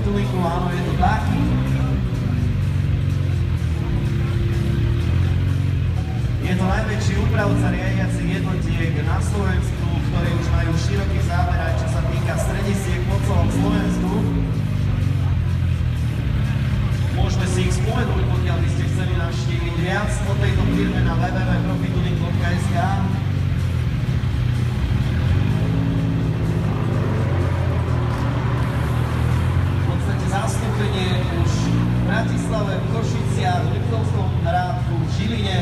Profituningu, áno, je to tak. Je to najväčší úpravca riadiacich jednotiek na Slovensku, ktorí už majú široký záber aj čo sa týka stredisiek po celom Slovensku. Môžeme si ich spomenúť, pokiaľ by ste chceli navštíviť viac o tejto firme na www.profituning.sk. V podstate zastúpenie už v Bratislave, v Košiciach, v Liptovskom Hrádku, v Žiline,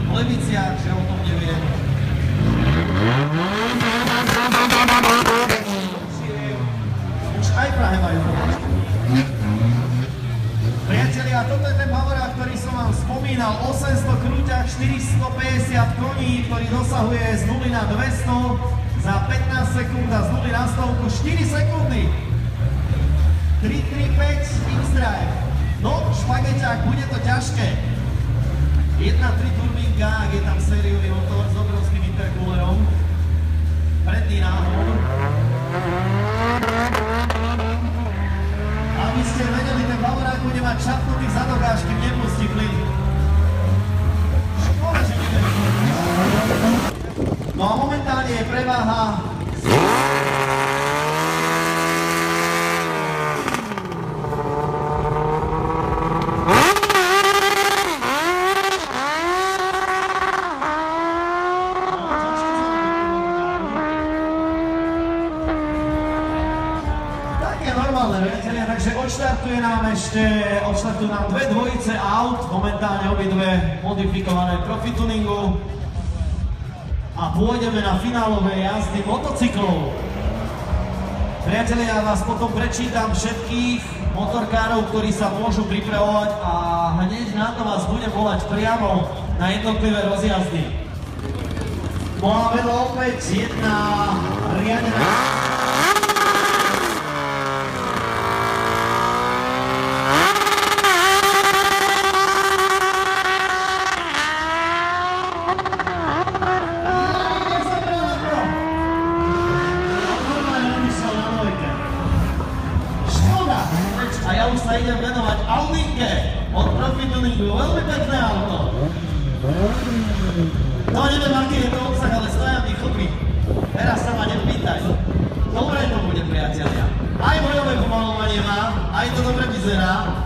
v Leviciach, že o tom neviem. Už aj v Prahe majú pobočku. Priatelia, toto je ten Bavorák, ktorý som vám spomínal, 800 krúťach, 450 koní, ktorý dosahuje z 0 na 200 za 15 sekúnd a z 0 na 100 4 sekundy. 335 X-Drive. No, špageťák, bude to ťažké. 1.3 turbínka, ak je tam sériový motor s obrovským intercoolerom. Predný náhon. Aby ste vedeli, ten Bavorák bude mať šapnutý zadok, až kým nepustí plyn. Škoda, že neviem. No a momentálne je preváha. Takže odštartujú nám dve dvojice aut, momentálne obidve modifikované Profituningu a pôjdeme na finálové jazdy motocyklov. Priatelia, ja vás potom prečítam všetkých motorkárov, ktorí sa môžu pripravovať a hneď na to vás budem volať priamo na jednotlivé rozjazdy. No a vedľa opäť jedna riadená sa idem venovať Audinke od Profituningu, veľmi pekné auto. No neviem, aký je to obsah, ale stoja mi chlpy. Teraz sa ma nepýtaj. Dobre to bude, priatelia. Aj bojové pomalovanie má, aj to dobre vyzerá.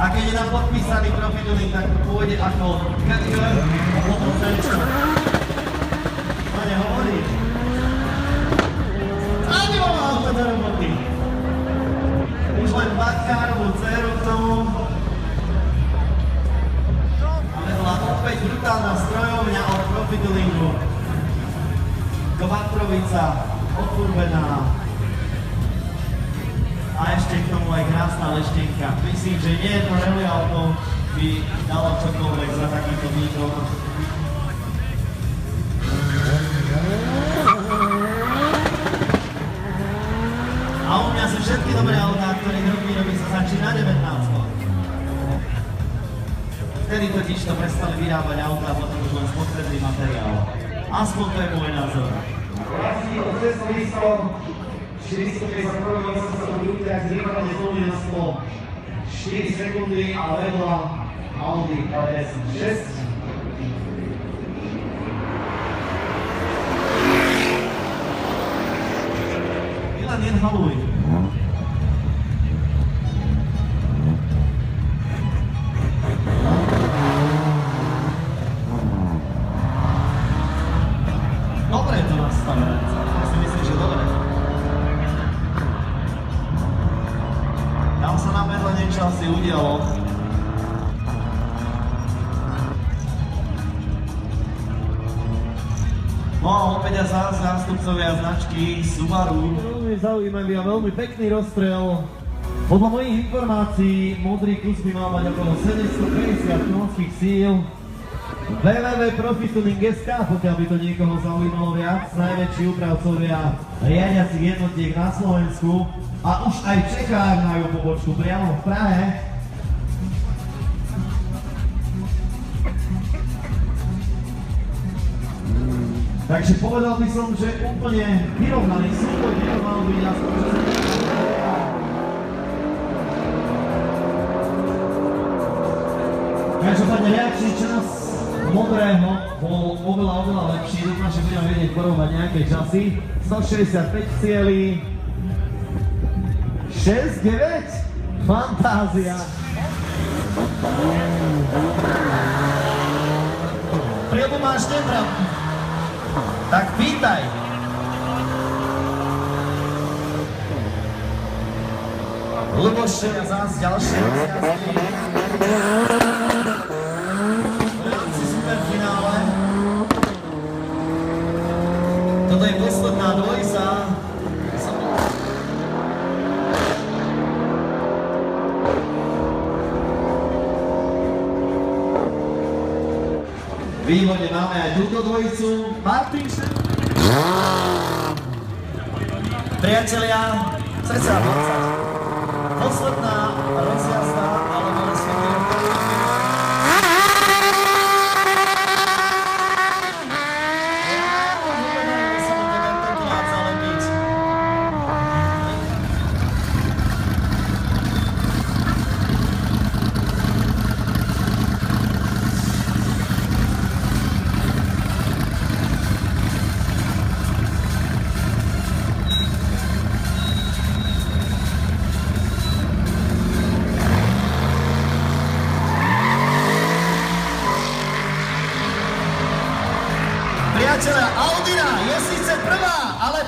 A keď je nám podpísaný Profituning, tak to pôjde ako KK a potom Frenčko. To nehovorí. A nemám auto do roboty. Už len Batkárovú dceru k tomu. A vedľa opäť brutálna strojovňa od Profituningu. Kvatrovica, odfurbená. A ešte k tomu aj krásna leštenka. Myslím, že nie jedno rally auto by dalo čokoľvek za takýto výkon. A u mňa sú všetky dobré autá, ktorých výroby sa začína 19. Vtedy totiž to prestali vyrábať autá a potom už len spotrebný materiál. Aspoň to je môj názor. Vlastne od cestovníctvom 451 krúťach zrývanie z 0 na 100 4 sekundy a vedľa Audi RS6. Milan, nenhaluj. Dobre je to nastavené. Ja si myslím, že dobre. Tam sa nám vedľa niečo asi udialo. No a opäť zástupcovia značky Subaru. Veľmi zaujímavý a veľmi pekný rozstrel. Podľa mojich informácií modrý kus by mal mať okolo 750 konských síl. www.profituning.sk, pokiaľ by to niekoho zaujímalo viac, najväčší úpravcovia riadiacich jednotiek na Slovensku a už aj v Čechách majú pobočku priamo v Prahe. Takže povedal by som, že úplne vyrovnaný súboj by to mal byť aspoň, že sa Každopádne reakčný čas modrého bol oveľa lepší. Dúfam, že budeme vedieť porovnať nejaké časy. 165 cieli. 6-9. Fantázia. Prilbu máš nepravdu. Tak pýtaj. Luboš zás ďalšie rozjazdy. V rámci superfinále. Toto je posledná dvojsa. V vývode máme aj túto dvojicu. Martin Šep. Priatelia, cca 20. Posledná rozjazda, alebo respektíve priatelia, Audina je síce prvá, ale